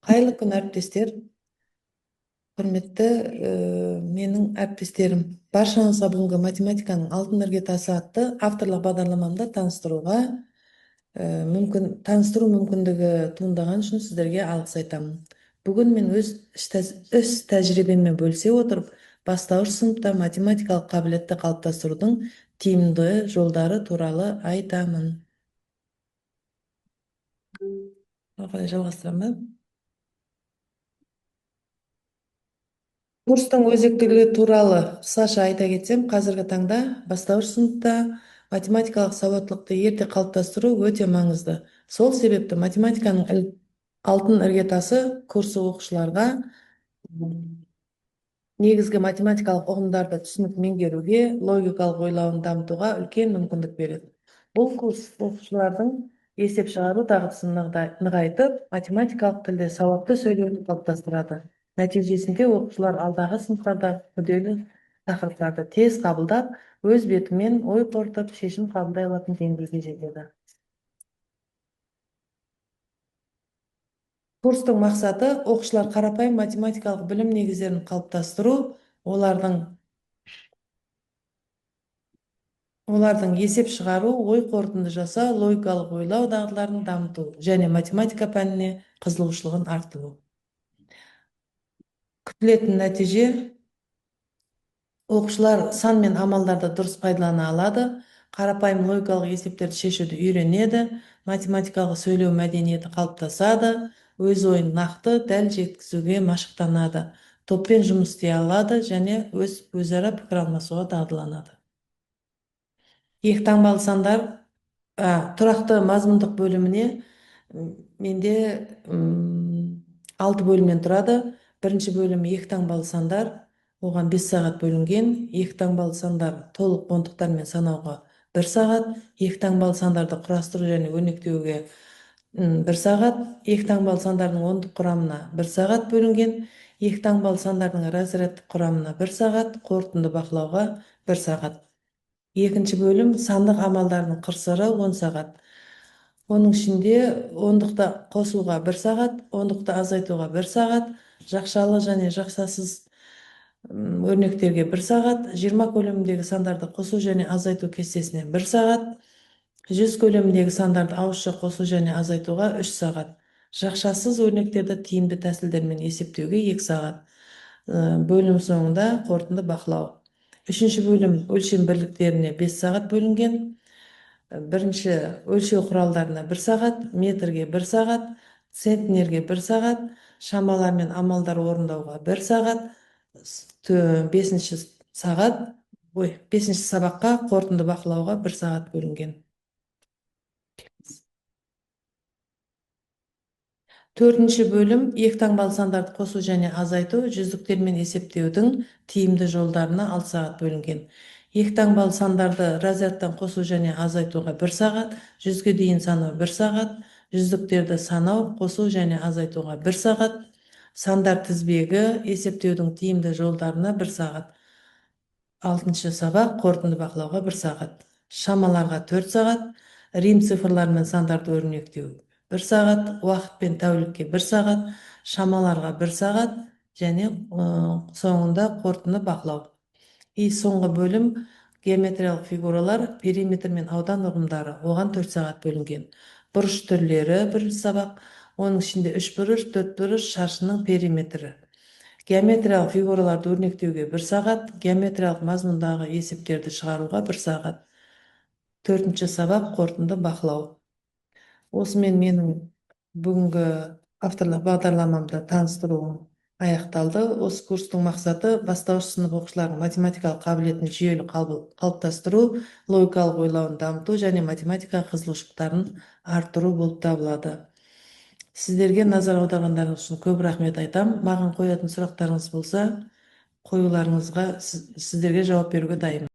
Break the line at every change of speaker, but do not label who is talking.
Қайырлы күн әріптестер, құрметті менің әріптестерім. Баршаңызға бүгінгі математиканың алтын іргетасы атты авторлық бағдарламамды таныстыру мүмкіндігі туындаған үшін сіздерге алғыс айтамын. Бүгін мен өз іс тәжірибеммен бөлісе отырып, бастауыш сыныпта математикалық қабілетті қалыптастырудың тиімді жолдары туралы айтамын. Жалғастырамын ба? Курстың өзектілігі туралы қысқаша айта кетсем, қазіргі таңда бастауыш сыныпта математикалық сауаттылықты ерте қалыптастыру өте маңызды. Сол себепті математиканың алтын іргетасы курсы оқушыларға негізгі математикалық ұғымдарды түсініп меңгеруге, логикалық ойлауын дамытуға үлкен мүмкіндік береді. Бұл курс оқушылардың есеп шығару дағдысын нығайтып, математикалық тілде сауатты сөйлеуін қалыптастырады. Нәтижесінде оқушылар алдағы сыныптарда күрделі тақырыптарды тез қабылдап, өз бетімен ой қорытып, шешім қабылдай алатын деңгейге жетеді. Курстың мақсаты оқушылар қарапайым математикалық білім негіздерін қалыптастыру, олардың есеп шығару, ой қорытынды жасау, логикалық ойлау дағдыларын дамыту және математика пәніне қызығушылығын арттыру. Күтілетін нәтиже: оқушылар сан мен амалдарды дұрыс пайдалана алады, қарапайым логикалық есептерді шешуді үйренеді, математикалық сөйлеу мәдениеті қалыптасады, өз ойын нақты, дәл жеткізуге машықтанады, топпен жұмыс істей алады және өзара пікір алмасуға дағдыланады. Екі таңбалы сандар тұрақты мазмұндық бөліміне менде 6 бөлімнен тұрады. Бірінші бөлім екі таңбалы сандар, оған 5 сағат бөлінген. Екі таңбалы сандар толық ондықтармен санауға 1 сағат, екі таңбалы сандарды құрастыру және өрнектеуге 1 сағат, екі таңбалы сандардың ондық құрамына 1 сағат бөлінген. Екі таңбалы сандардың разрядтық құрамына 1 сағат, қорытынды бақылауға 1 сағат. Екінші бөлім сандық амалдардың қыр-сыры 10 сағат. Оның ішінде ондықты қосуға 1 сағат, ондықты азайтуға 1 сағат, жақшалы және жақсасыз өрнектерге 1 сағат, 20 көлеміндегі сандарды қосу және азайту кестесіне 1 сағат, 100 көлеміндегі сандарды ауызша қосу және азайтуға 3 сағат, жақшасыз өрнектерді тиімді тәсілдермен есептеуге 2 сағат. Бөлім соңында қорытынды бақылау. Үшінші бөлім өлшем бірліктеріне 5 сағат бөлінген. Бірінші өлшеу құралдарына 1 сағат, метрге 1 сағат, центнерге 1 сағат, шамалар мен амалдар орындауға 1 сағат, 5-ші сабаққа қорытынды бақылауға 1 сағат бөлінген. Төртінші бөлім екі таңбалы сандарды қосу және азайту, жүздіктермен есептеудің тиімді жолдарына 6 сағат бөлінген. Екі таңбалы сандарды разрядтан қосу және азайтуға 1 сағат, 100-ге дейін санау 1 сағат, жүздіктерді санау, қосу және азайтуға 1 сағат, сандар тізбегі есептеудің тиімді жолдарына 1 сағат. 6-шы сабақ қорытынды бақылауға 1 сағат. Шамаларға 4 сағат, рим цифрлар мен сандарды өрнектеу 1 сағат, уақыт пен тәулікке 1 сағат, шамаларға 1 сағат және соңында қорытынды бақылау. Соңғы бөлім геометриялық фигуралар, периметр мен аудан ұғымдары, оған 4 сағат бөлінген. Бұрыш түрлері 1 сабақ, оның ішінде 3 бұрыш, 4 бұрыш, шаршының периметрі. Геометриялық фигураларды өрнектеуге 1 сағат, геометриялық мазмұндағы есептерді шығаруға 1 сағат. 4-ші сабақ қорытынды бақылау. Осымен менің бүгінгі авторлық бағдарламамды таныстыруым аяқталды. Осы курстың мақсаты бастауыш сынып оқушыларының математикалық қабілетін жүйелі қалыптастыру, логикалық ойлауын дамыту және математика қызығушылықтарын арттыру болып табылады. Сіздерге назар аударғандарыңыз үшін көп рахмет айтам. Маған қоятын сұрақтарыңыз болса, қоюларыңызға сіздерге жауап беруге дайын.